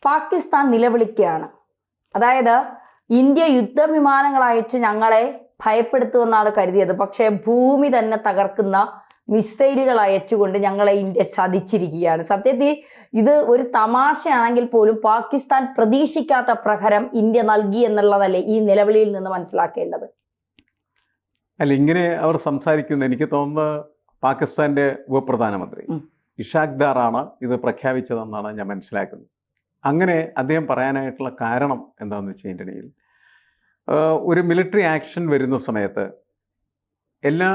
പാകിസ്ഥാൻ നിലവിളിക്കുകയാണ്. അതായത് ഇന്ത്യ യുദ്ധവിമാനങ്ങൾ അയച്ച് ഞങ്ങളെ ഭയപ്പെടുത്തുമെന്നാണ് കരുതിയത്. പക്ഷേ ഭൂമി തന്നെ തകർക്കുന്ന മിസൈലുകൾ അയച്ചുകൊണ്ട് ഞങ്ങളെ ഇന്ത്യ ചതിച്ചിരിക്കുകയാണ്. സത്യത്തിൽ ഇത് ഒരു തമാശയാണെങ്കിൽ പോലും പാകിസ്ഥാൻ പ്രതീക്ഷിക്കാത്ത പ്രഹരം ഇന്ത്യ നൽകി എന്നുള്ളതല്ലേ ഈ നിലവിളിയിൽ നിന്ന് മനസ്സിലാക്കേണ്ടത്? അല്ല, ഇങ്ങനെ അവർ സംസാരിക്കുന്നത് എനിക്ക് തോന്നുന്നത് പാകിസ്ഥാൻ്റെ ഉപപ്രധാനമന്ത്രി ഇഷാഖ് ദാറാണ് ഇത് പ്രഖ്യാപിച്ചതെന്നാണ് ഞാൻ മനസ്സിലാക്കുന്നത്. അങ്ങനെ അദ്ദേഹം പറയാനായിട്ടുള്ള കാരണം എന്താണെന്ന് വെച്ച് കഴിഞ്ഞിട്ടുണ്ടെങ്കിൽ, ഒരു മിലിറ്ററി ആക്ഷൻ വരുന്ന സമയത്ത് എല്ലാ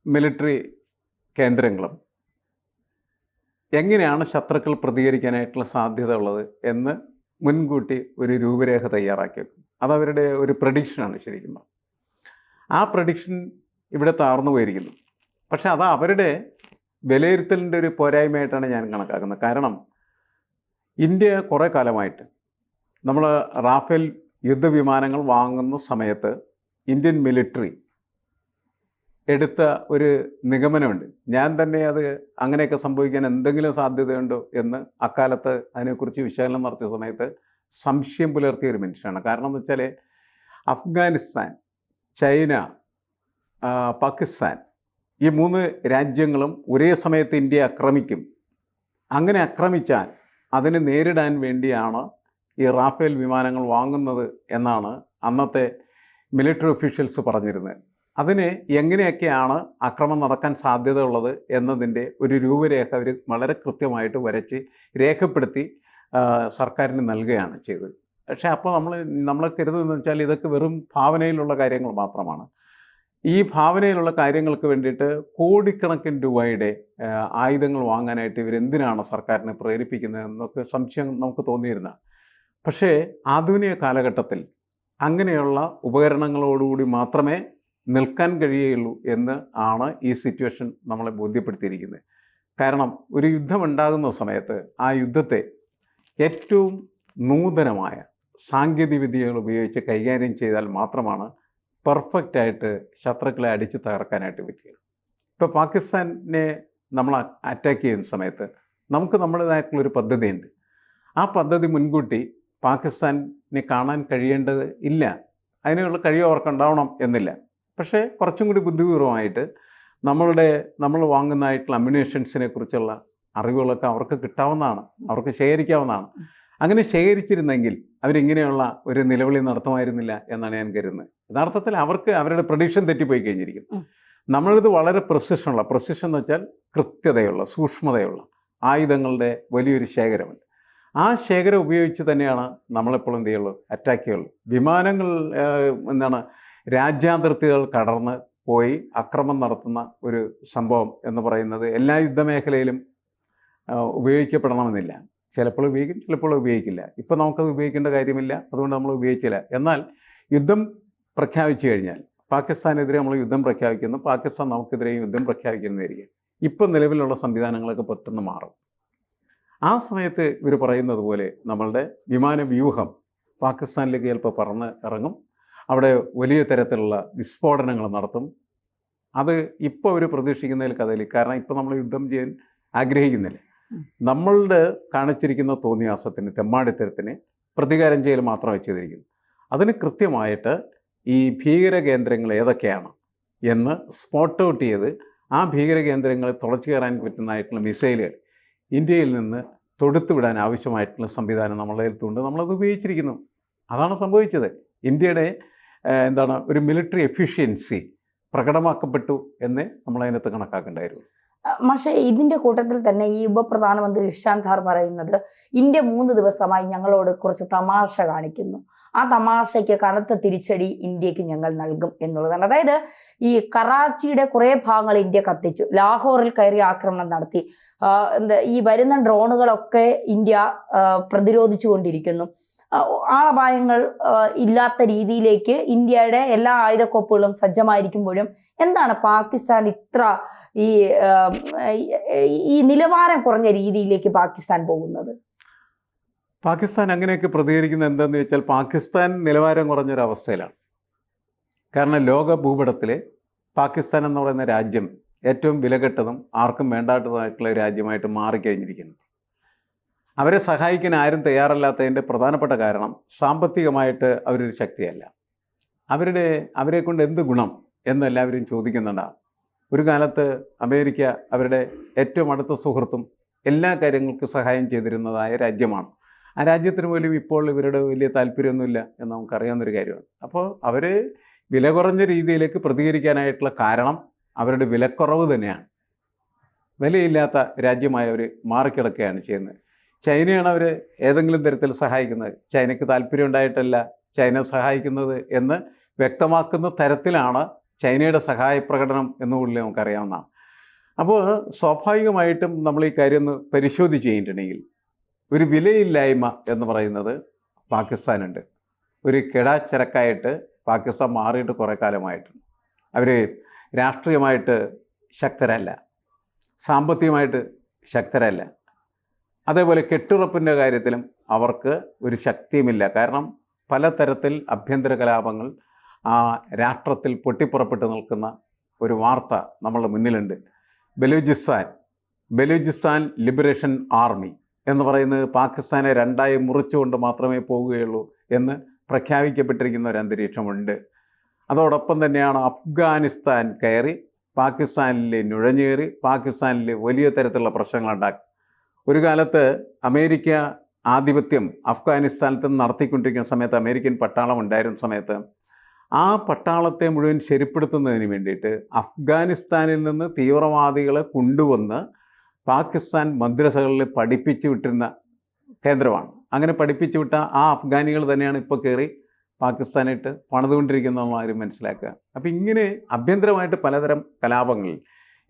മിലിറ്ററി കേന്ദ്രങ്ങളും എങ്ങനെയാണ് ശത്രുക്കൾ പ്രതികരിക്കാനായിട്ടുള്ള സാധ്യത ഉള്ളത് എന്ന് മുൻകൂട്ടി ഒരു രൂപരേഖ തയ്യാറാക്കി വെക്കും. അതവരുടെ ഒരു പ്രഡിക്ഷനാണ് ശരിക്കും. ആ പ്രഡിക്ഷൻ ഇവിടെ താർന്നു പോയിരിക്കുന്നു. പക്ഷേ അത് അവരുടെ വിലയിരുത്തലിൻ്റെ ഒരു പോരായ്മയായിട്ടാണ് ഞാൻ കണക്കാക്കുന്നത്. കാരണം ഇന്ത്യ കുറേ കാലമായിട്ട് നമ്മൾ റാഫേൽ യുദ്ധവിമാനങ്ങൾ വാങ്ങുന്ന സമയത്ത് ഇന്ത്യൻ മിലിറ്ററി എടുത്ത ഒരു നിഗമനമുണ്ട്. ഞാൻ തന്നെ അത് അങ്ങനെയൊക്കെ സംഭവിക്കാൻ എന്തെങ്കിലും സാധ്യതയുണ്ടോ എന്ന് അക്കാലത്ത് അതിനെക്കുറിച്ച് വിശകലനം നടത്തിയ സമയത്ത് സംശയം പുലർത്തിയ ഒരു മനുഷ്യനാണ്. കാരണം എന്ന് വെച്ചാൽ അഫ്ഗാനിസ്ഥാൻ, ചൈന, പാകിസ്ഥാൻ ഈ 3 രാജ്യങ്ങളും ഒരേ സമയത്ത് ഇന്ത്യയെ ആക്രമിക്കും. അങ്ങനെ ആക്രമിച്ചാൽ അതിനെ നേരിടാൻ വേണ്ടിയാണ് ഈ റാഫേൽ വിമാനങ്ങൾ വാങ്ങുന്നത് എന്നാണ് അന്നത്തെ മിലിറ്ററി ഒഫീഷ്യൽസ് പറഞ്ഞിരുന്നത്. അതിന് എങ്ങനെയൊക്കെയാണ് ആക്രമണം നടക്കാൻ സാധ്യതയുള്ളത് എന്നതിൻ്റെ ഒരു രൂപരേഖ അവർ വളരെ കൃത്യമായിട്ട് വരച്ച് രേഖപ്പെടുത്തി സർക്കാരിന് നൽകുകയാണ് ചെയ്തത്. പക്ഷേ അപ്പോൾ നമ്മൾ കരുതുന്നതെന്ന് വെച്ചാൽ ഇതൊക്കെ വെറും ഭാവനയിലുള്ള കാര്യങ്ങൾ മാത്രമാണ്. ഈ ഭാവനയിലുള്ള കാര്യങ്ങൾക്ക് വേണ്ടിയിട്ട് കോടിക്കണക്കിന് രൂപയുടെ ആയുധങ്ങൾ വാങ്ങാനായിട്ട് ഇവരെന്തിനാണ് സർക്കാരിനെ പ്രേരിപ്പിക്കുന്നതെന്നൊക്കെ സംശയം നമുക്ക് തോന്നിയിരുന്ന. പക്ഷേ ആധുനിക കാലഘട്ടത്തിൽ അങ്ങനെയുള്ള ഉപകരണങ്ങളോടുകൂടി മാത്രമേ നിൽക്കാൻ കഴിയുകയുള്ളൂ എന്ന് ആണ് ഈ സിറ്റുവേഷൻ നമ്മളെ ബോധ്യപ്പെടുത്തിയിരിക്കുന്നത്. കാരണം ഒരു യുദ്ധമുണ്ടാകുന്ന സമയത്ത് ആ യുദ്ധത്തെ ഏറ്റവും നൂതനമായ സാങ്കേതികവിദ്യകൾ ഉപയോഗിച്ച് കൈകാര്യം ചെയ്താൽ മാത്രമാണ് പെർഫെക്റ്റായിട്ട് ശത്രുക്കളെ അടിച്ച് തകർക്കാനായിട്ട് പറ്റുക. ഇപ്പോൾ പാകിസ്ഥാനെ നമ്മൾ അറ്റാക്ക് ചെയ്യുന്ന സമയത്ത് നമുക്ക് നമ്മുടേതായിട്ടുള്ളൊരു പദ്ധതിയുണ്ട്. ആ പദ്ധതി മുൻകൂട്ടി പാകിസ്ഥാനെ കാണാൻ കഴിയേണ്ടത് ഇല്ല. അതിനുള്ള കഴിവ് അവർക്കുണ്ടാവണം എന്നില്ല. പക്ഷേ കുറച്ചും കൂടി ബുദ്ധിപൂർവമായിട്ട് നമ്മൾ വാങ്ങുന്നതായിട്ടുള്ള അമ്യുനേഷൻസിനെ കുറിച്ചുള്ള അറിവുകളൊക്കെ അവർക്ക് കിട്ടാവുന്നതാണ്, അവർക്ക് ശേഖരിക്കാവുന്നതാണ്. അങ്ങനെ ശേഖരിച്ചിരുന്നെങ്കിൽ അവരിങ്ങനെയുള്ള ഒരു നിലവിളി നടത്തുമായിരുന്നില്ല എന്നാണ് ഞാൻ കരുതുന്നത്. യഥാർത്ഥത്തിൽ അവർക്ക് അവരുടെ പ്രഡിക്ഷൻ തെറ്റിപ്പോയി കഴിഞ്ഞിരിക്കുന്നു. നമ്മളിത് വളരെ പ്രസിഷൻ എന്ന് വെച്ചാൽ കൃത്യതയുള്ള, സൂക്ഷ്മതയുള്ള ആയുധങ്ങളുടെ വലിയൊരു ശേഖരമുണ്ട്. ആ ശേഖരം ഉപയോഗിച്ച് തന്നെയാണ് നമ്മളെപ്പോഴും എന്ത് ചെയ്യുള്ളൂ, അറ്റാക്ക് ചെയ്യുള്ളൂ. വിമാനങ്ങൾ രാജ്യാതിർത്തികൾ കടന്ന് പോയി അക്രമം നടത്തുന്ന ഒരു സംഭവം എന്ന് പറയുന്നത് എല്ലാ യുദ്ധമേഖലയിലും ഉപയോഗിക്കപ്പെടണമെന്നില്ല. ചിലപ്പോൾ ഉപയോഗിക്കും, ചിലപ്പോൾ ഉപയോഗിക്കില്ല. ഇപ്പോൾ നമുക്കത് ഉപയോഗിക്കേണ്ട കാര്യമില്ല, അതുകൊണ്ട് നമ്മൾ ഉപയോഗിച്ചില്ല. എന്നാൽ യുദ്ധം പ്രഖ്യാപിച്ചു കഴിഞ്ഞാൽ പാകിസ്ഥാനെതിരെ നമ്മൾ യുദ്ധം പ്രഖ്യാപിക്കുന്നു, പാകിസ്ഥാൻ നമുക്കെതിരെയും യുദ്ധം പ്രഖ്യാപിക്കുന്നതായിരിക്കും. ഇപ്പം നിലവിലുള്ള സംവിധാനങ്ങളൊക്കെ പെട്ടെന്ന് മാറും. ആ സമയത്ത് ഇവർ പറയുന്നത് പോലെ നമ്മളുടെ വിമാന വ്യൂഹം പാകിസ്ഥാനിലേക്ക് ചിലപ്പോൾ പറന്ന് ഇറങ്ങും. അവിടെ വലിയ തരത്തിലുള്ള വിസ്ഫോടനങ്ങൾ നടത്തും. അത് ഇപ്പോൾ അവർ പ്രതീക്ഷിക്കുന്നതിൽ കഥയിൽ. കാരണം ഇപ്പോൾ നമ്മൾ യുദ്ധം ചെയ്യാൻ ആഗ്രഹിക്കുന്നില്ല. നമ്മളുടെ കാണിച്ചിരിക്കുന്ന തോന്നിയാസത്തിന്, തെമ്മാടിത്തരത്തിന് പ്രതികാരം ചെയ്യൽ മാത്രമേ ചെയ്തിരിക്കുന്നു. അതിന് കൃത്യമായിട്ട് ഈ ഭീകര കേന്ദ്രങ്ങൾ ഏതൊക്കെയാണ് എന്ന് സ്പോട്ട് ഔട്ട് ചെയ്ത് ആ ഭീകര കേന്ദ്രങ്ങളെ തുളച്ചു കയറാൻ പറ്റുന്നതായിട്ടുള്ള മിസൈലുകൾ ഇന്ത്യയിൽ നിന്ന് തൊടുത്തുവിടാൻ ആവശ്യമായിട്ടുള്ള സംവിധാനം നമ്മളുടെ അടുത്തുണ്ട്. നമ്മളത് ഉപയോഗിച്ചിരിക്കുന്നു. അതാണ് സംഭവിച്ചത്. ഇന്ത്യയുടെ ഒരു മിലിറ്ററി എഫിഷ്യൻസി പ്രകടമാക്കപ്പെട്ടു എന്ന് നമ്മളതിനകത്ത് കണക്കാക്കേണ്ടായിരുന്നു. പക്ഷേ ഇതിൻ്റെ കൂട്ടത്തിൽ തന്നെ ഈ ഉപപ്രധാനമന്ത്രി ഇഷാഖ് ദാർ പറയുന്നത് ഇന്ത്യ 3 ദിവസമായി ഞങ്ങളോട് കുറച്ച് തമാശ കാണിക്കുന്നു, ആ തമാശയ്ക്ക് കനത്ത തിരിച്ചടി ഇന്ത്യക്ക് ഞങ്ങൾ നൽകും എന്നുള്ളതാണ്. അതായത് ഈ കറാച്ചിയുടെ കുറേ ഭാഗങ്ങൾ ഇന്ത്യ കത്തിച്ചു, ലാഹോറിൽ കയറി ആക്രമണം നടത്തി, ഈ വരുന്ന ഡ്രോണുകളൊക്കെ ഇന്ത്യ പ്രതിരോധിച്ചു കൊണ്ടിരിക്കുന്നു. ആളപായങ്ങൾ ഇല്ലാത്ത രീതിയിലേക്ക് ഇന്ത്യയുടെ എല്ലാ ആയുധക്കോപ്പുകളും സജ്ജമായിരിക്കുമ്പോഴും എന്താണ് പാകിസ്ഥാൻ ഇത്ര ഈ നിലവാരം കുറഞ്ഞ രീതിയിലേക്ക് പാകിസ്ഥാൻ പോകുന്നത്? പാകിസ്ഥാൻ അങ്ങനെയൊക്കെ പ്രതികരിക്കുന്നത് എന്താണെന്ന് വെച്ചാൽ പാകിസ്ഥാൻ നിലവാരം കുറഞ്ഞൊരവസ്ഥയിലാണ്. കാരണം ലോക ഭൂപടത്തിൽ പാകിസ്ഥാൻ എന്ന് പറയുന്ന രാജ്യം ഏറ്റവും വിലകെട്ടതും ആർക്കും വേണ്ടാത്തതുമായിട്ടുള്ള രാജ്യമായിട്ട് മാറിക്കഴിഞ്ഞിരിക്കുന്നു. അവരെ സഹായിക്കാൻ ആരും തയ്യാറല്ലാത്തതിൻ്റെ പ്രധാനപ്പെട്ട കാരണം സാമ്പത്തികമായിട്ട് അവരൊരു ശക്തിയല്ല. അവരെ കൊണ്ട് എന്ത് ഗുണം എന്നെല്ലാവരും ചോദിക്കുന്നുണ്ടാകും. ഒരു കാലത്ത് അമേരിക്ക അവരുടെ ഏറ്റവും അടുത്ത സുഹൃത്തും എല്ലാ കാര്യങ്ങൾക്കും സഹായം ചെയ്തിരുന്നതായ രാജ്യമാണ്. ആ രാജ്യത്തിന് പോലും ഇപ്പോൾ ഇവരുടെ വലിയ താല്പര്യമൊന്നുമില്ല എന്ന് നമുക്കറിയാവുന്നൊരു കാര്യമാണ്. അപ്പോൾ അവർ വില കുറഞ്ഞ രീതിയിലേക്ക് പ്രതികരിക്കാനായിട്ടുള്ള കാരണം അവരുടെ വിലക്കുറവ് തന്നെയാണ്. വിലയില്ലാത്ത രാജ്യമായി അവർ മാറിക്കിടക്കുകയാണ് ചെയ്യുന്നത്. ചൈനയാണ് അവർ ഏതെങ്കിലും തരത്തിൽ സഹായിക്കുന്നത്. ചൈനയ്ക്ക് താല്പര്യം ഉണ്ടായിട്ടല്ല ചൈന സഹായിക്കുന്നത് എന്ന് വ്യക്തമാക്കുന്ന തരത്തിലാണ് ചൈനയുടെ സഹായ പ്രകടനം എന്നുകൂടി നമുക്കറിയാവുന്നതാണ്. അപ്പോൾ സ്വാഭാവികമായിട്ടും നമ്മൾ ഈ കാര്യം ഒന്ന് പരിശോധിച്ച് കഴിഞ്ഞിട്ടുണ്ടെങ്കിൽ ഒരു വിലയില്ലായ്മ എന്ന് പറയുന്നത് പാകിസ്ഥാനുണ്ട്. ഒരു കിടാച്ചരക്കായിട്ട് പാകിസ്ഥാൻ മാറിയിട്ട് കുറേ കാലമായിട്ടുണ്ട്. അവർ രാഷ്ട്രീയമായിട്ട് ശക്തരല്ല, സാമ്പത്തികമായിട്ട് ശക്തരല്ല, അതേപോലെ കെട്ടുറപ്പിൻ്റെ കാര്യത്തിലും അവർക്ക് ഒരു ശക്തിയുമില്ല. കാരണം പലതരത്തിൽ ആഭ്യന്തര കലാപങ്ങൾ ആ രാഷ്ട്രത്തിൽ പൊട്ടിപ്പുറപ്പെട്ട് നിൽക്കുന്ന ഒരു വാർത്ത നമ്മളുടെ മുന്നിലുണ്ട്. ബലൂചിസ്ഥാൻ ലിബറേഷൻ ആർമി എന്ന് പറയുന്നത് പാകിസ്ഥാനെ രണ്ടായി മുറിച്ചുകൊണ്ട് മാത്രമേ പോവുകയുള്ളൂ എന്ന് പ്രഖ്യാപിക്കപ്പെട്ടിരിക്കുന്ന ഒരു അന്തരീക്ഷമുണ്ട്. അതോടൊപ്പം തന്നെയാണ് അഫ്ഗാനിസ്ഥാൻ കയറി പാകിസ്ഥാനിൽ നുഴഞ്ഞേറി പാകിസ്ഥാനിൽ വലിയ തരത്തിലുള്ള പ്രശ്നങ്ങളുണ്ടാക്കി. ഒരു കാലത്ത് അമേരിക്ക ആധിപത്യം അഫ്ഗാനിസ്ഥാനത്ത് നിന്ന് നടത്തിക്കൊണ്ടിരിക്കുന്ന സമയത്ത്, അമേരിക്കൻ പട്ടാളം ഉണ്ടായിരുന്ന സമയത്ത്, ആ പട്ടാളത്തെ മുഴുവൻ ശരിപ്പെടുത്തുന്നതിന് വേണ്ടിയിട്ട് അഫ്ഗാനിസ്ഥാനിൽ നിന്ന് തീവ്രവാദികളെ കൊണ്ടുവന്ന് പാകിസ്ഥാൻ മദ്രസകളിൽ പഠിപ്പിച്ചു വിട്ടിരുന്ന കേന്ദ്രമാണ്. അങ്ങനെ പഠിപ്പിച്ചു വിട്ട ആ അഫ്ഗാനികൾ തന്നെയാണ് ഇപ്പോൾ കയറി പാകിസ്ഥാനായിട്ട് പണിതുകൊണ്ടിരിക്കുന്നതെന്ന് ആരും മനസ്സിലാക്കുക. അപ്പോൾ ഇങ്ങനെ ആഭ്യന്തരമായിട്ട് പലതരം കലാപങ്ങളിൽ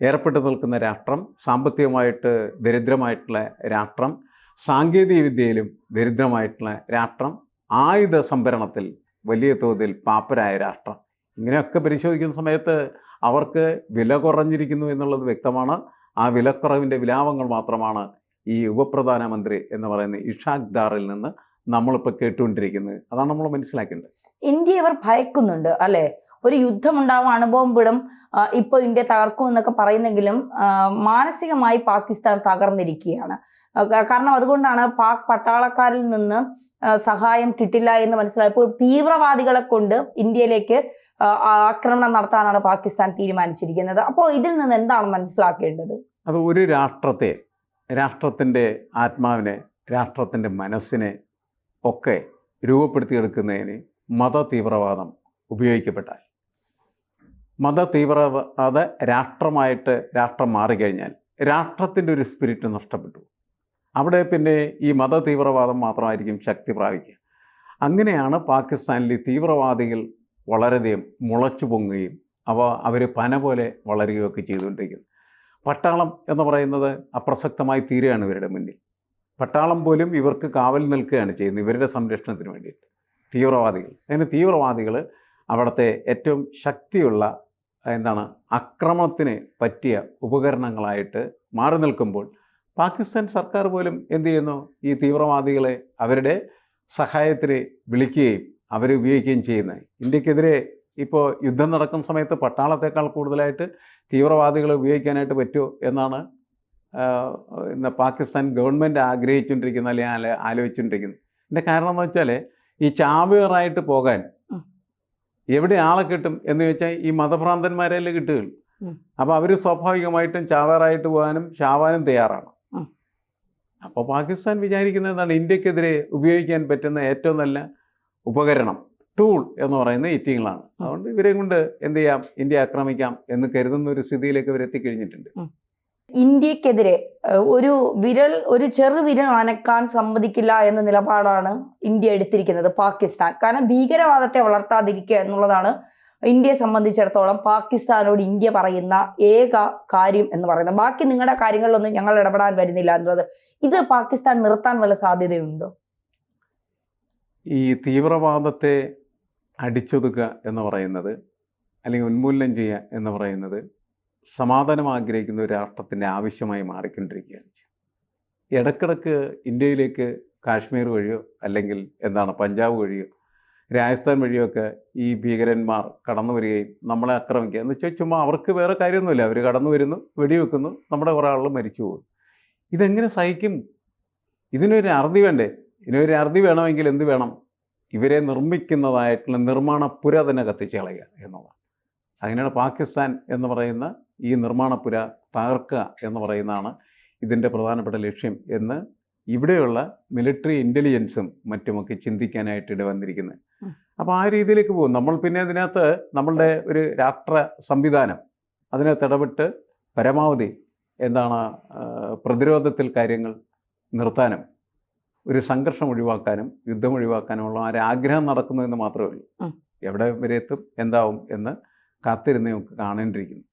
ഏർപ്പെട്ട് നിൽക്കുന്ന രാഷ്ട്രം, സാമ്പത്തികമായിട്ട് ദരിദ്രമായിട്ടുള്ള രാഷ്ട്രം, സാങ്കേതിക വിദ്യയിലും ദരിദ്രമായിട്ടുള്ള രാഷ്ട്രം, ആയുധ സംഭരണത്തിൽ വലിയ തോതിൽ പാപ്പരായ രാഷ്ട്രം, ഇങ്ങനെയൊക്കെ പരിശോധിക്കുന്ന സമയത്ത് അവർക്ക് വില കുറഞ്ഞിരിക്കുന്നു എന്നുള്ളത് വ്യക്തമാണ്. ആ വിലക്കുറവിൻ്റെ വിലാപങ്ങൾ മാത്രമാണ് ഈ ഉപപ്രധാനമന്ത്രി എന്ന് പറയുന്ന ഇഷാഖ് ദാറിൽ നിന്ന് നമ്മളിപ്പോൾ കേട്ടുകൊണ്ടിരിക്കുന്നത്. അതാണ് നമ്മൾ മനസ്സിലാക്കേണ്ടത്. ഇന്ത്യ ഇവർ ഭയക്കുന്നുണ്ട് അല്ലേ? ഒരു യുദ്ധമുണ്ടാവും, അണുബോംബിടും, ഇപ്പോൾ ഇന്ത്യ തകർക്കും എന്നൊക്കെ പറയുന്നെങ്കിലും മാനസികമായി പാകിസ്ഥാൻ തകർന്നിരിക്കുകയാണ്. കാരണം അതുകൊണ്ടാണ് പാക് പട്ടാളക്കാരിൽ നിന്ന് സഹായം കിട്ടില്ല എന്ന് മനസ്സിലായപ്പോൾ തീവ്രവാദികളെ കൊണ്ട് ഇന്ത്യയിലേക്ക് ആക്രമണം നടത്താനാണ് പാകിസ്ഥാൻ തീരുമാനിച്ചിരിക്കുന്നത്. അപ്പോൾ ഇതിൽ നിന്ന് എന്താണ് മനസ്സിലാക്കേണ്ടത്? അത് ഒരു രാഷ്ട്രത്തെ, രാഷ്ട്രത്തിൻ്റെ ആത്മാവിനെ, രാഷ്ട്രത്തിൻ്റെ മനസ്സിനെ ഒക്കെ രൂപപ്പെടുത്തിയെടുക്കുന്നതിന് മത തീവ്രവാദം ഉപയോഗിക്കപ്പെട്ടാൽ, മത തീവ്രവാദ രാഷ്ട്രമായിട്ട് രാഷ്ട്രം മാറിക്കഴിഞ്ഞാൽ രാഷ്ട്രത്തിൻ്റെ ഒരു സ്പിരിറ്റ് നഷ്ടപ്പെട്ടു. അവിടെ പിന്നെ ഈ മത തീവ്രവാദം മാത്രമായിരിക്കും ശക്തി പ്രാപിക്കുക. അങ്ങനെയാണ് പാകിസ്ഥാനിൽ തീവ്രവാദികൾ വളരെയധികം മുളച്ചു പൊങ്ങുകയും അവർ പന പോലെ വളരുകയൊക്കെ ചെയ്തുകൊണ്ടിരിക്കുന്നത്. പട്ടാളം എന്ന് പറയുന്നത് അപ്രസക്തമായി തീരുകയാണ് ഇവരുടെ മുന്നിൽ. പട്ടാളം പോലും ഇവർക്ക് കാവൽ നിൽക്കുകയാണ് ചെയ്യുന്നത് ഇവരുടെ സംരക്ഷണത്തിന് വേണ്ടിയിട്ട്. അങ്ങനെ തീവ്രവാദികൾ അവിടുത്തെ ഏറ്റവും ശക്തിയുള്ള ആക്രമണത്തിന് പറ്റിയ ഉപകരണങ്ങളായിട്ട് മാറി നിൽക്കുമ്പോൾ പാകിസ്ഥാൻ സർക്കാർ പോലും എന്ത് ചെയ്യുന്നു? ഈ തീവ്രവാദികളെ അവരുടെ സഹായത്തിന് വിളിക്കുകയും അവരെ ഉപയോഗിക്കുകയും ചെയ്യുന്നത്. ഇന്ത്യക്കെതിരെ ഇപ്പോൾ യുദ്ധം നടക്കുന്ന സമയത്ത് പട്ടാളത്തേക്കാൾ കൂടുതലായിട്ട് തീവ്രവാദികളെ ഉപയോഗിക്കാനായിട്ട് പറ്റുമോ എന്നാണ് ഇന്ന് പാകിസ്ഥാൻ ഗവൺമെൻറ് ആഗ്രഹിച്ചുകൊണ്ടിരിക്കുന്ന അല്ലെങ്കിൽ ആലോചിച്ചുകൊണ്ടിരിക്കുന്നത്. ഇതിൻ്റെ കാരണം എന്ന് വെച്ചാൽ ഈ ചാവേറായിട്ട് പോകാൻ എവിടെ ആളെ കിട്ടും എന്ന് ചോദിച്ചാൽ ഈ മതഭ്രാന്തന്മാരെല്ലാം കിട്ടുകയുള്ളൂ. അപ്പോൾ അവർ സ്വാഭാവികമായിട്ടും ചാവേറായിട്ട് പോകാനും ചാവാനും തയ്യാറാണ്. അപ്പോൾ പാകിസ്ഥാൻ വിചാരിക്കുന്നത് എന്താണ്? ഇന്ത്യക്കെതിരെ ഉപയോഗിക്കാൻ പറ്റുന്ന ഏറ്റവും നല്ല ഉപകരണം, ടൂൾ എന്ന് പറയുന്നത് ഈറ്റിങ്ങളാണ്. അതുകൊണ്ട് ഇവരെയും കൊണ്ട് എന്ത് ചെയ്യാം, ഇന്ത്യ ആക്രമിക്കാം എന്ന് കരുതുന്ന ഒരു സ്ഥിതിയിലേക്ക് ഇവർ എത്തിക്കഴിഞ്ഞിട്ടുണ്ട്. ഇന്ത്യക്കെതിരെ ഒരു ചെറുവിരൽ അനക്കാൻ സമ്മതിക്കില്ല എന്ന നിലപാടാണ് ഇന്ത്യ എടുത്തിരിക്കുന്നത് പാകിസ്ഥാൻ. കാരണം ഭീകരവാദത്തെ വളർത്താതിരിക്കുക എന്നുള്ളതാണ് ഇന്ത്യയെ സംബന്ധിച്ചിടത്തോളം പാകിസ്ഥാനോട് ഇന്ത്യ പറയുന്ന ഏക കാര്യം എന്ന് പറയുന്നത്. ബാക്കി നിങ്ങളുടെ കാര്യങ്ങളിലൊന്നും ഞങ്ങൾ ഇടപെടാൻ വരുന്നില്ല എന്നുള്ളത്. ഇത് പാകിസ്ഥാൻ നിർത്താൻ വല്ല സാധ്യതയുണ്ടോ? ഈ തീവ്രവാദത്തെ അടിച്ചൊതുക്കുക എന്ന് പറയുന്നത്, അല്ലെങ്കിൽ ഉന്മൂലനം ചെയ്യുക എന്ന് പറയുന്നത് സമാധാനം ആഗ്രഹിക്കുന്ന ഒരു രാഷ്ട്രത്തിൻ്റെ ആവശ്യമായി മാറിക്കൊണ്ടിരിക്കുകയാണ്. ഇടക്കിടക്ക് ഇന്ത്യയിലേക്ക് കാശ്മീർ വഴിയോ അല്ലെങ്കിൽ പഞ്ചാബ് വഴിയോ രാജസ്ഥാൻ വഴിയൊക്കെ ഈ ഭീകരന്മാർ കടന്നു വരികയും നമ്മളെ ആക്രമിക്കുക എന്ന് വെച്ചാൽ ചുമ്മാ അവർക്ക് വേറെ കാര്യമൊന്നുമില്ല. അവർ കടന്നു വരുന്നു, വെടിവെക്കുന്നു, നമ്മുടെ കുറേ ആളുകൾ മരിച്ചു പോകും. ഇതെങ്ങനെ സഹിക്കും? ഇതിനൊരു അറുതി വേണ്ടേ? ഇതിനൊരു അറുതി വേണമെങ്കിൽ എന്ത് വേണം? ഇവരെ നിർമ്മിക്കുന്നതായിട്ടുള്ള നിർമ്മാണപ്പുര തന്നെ കത്തിച്ച് കളയുക എന്നുള്ളതാണ്. അങ്ങനെയാണ് പാകിസ്ഥാൻ എന്ന് പറയുന്ന ഈ നിർമ്മാണപ്പുര തകർക്കുക എന്ന് പറയുന്നതാണ് ഇതിൻ്റെ പ്രധാനപ്പെട്ട ലക്ഷ്യം എന്ന് ഇവിടെയുള്ള മിലിറ്ററി ഇൻ്റലിജൻസും മറ്റുമൊക്കെ ചിന്തിക്കാനായിട്ട് ഇടവന്നിരിക്കുന്നത്. അപ്പോൾ ആ രീതിയിലേക്ക് പോകും. നമ്മൾ പിന്നെ ഇതിനകത്ത് നമ്മളുടെ ഒരു രാഷ്ട്ര സംവിധാനം അതിനകത്ത് ഇടപെട്ട് പരമാവധി എന്താണ് പ്രതിരോധത്തിൽ കാര്യങ്ങൾ നിർത്താനും ഒരു സംഘർഷം ഒഴിവാക്കാനും യുദ്ധം ഒഴിവാക്കാനുമുള്ള ഒരാഗ്രഹം നടക്കുന്നു എന്ന് മാത്രമേ ഉള്ളൂ. എവിടെ വരെ എത്തും എന്താവും എന്ന് കാത്തിരുന്ന് നമുക്ക് കാണേണ്ടിയിരിക്കുന്നു.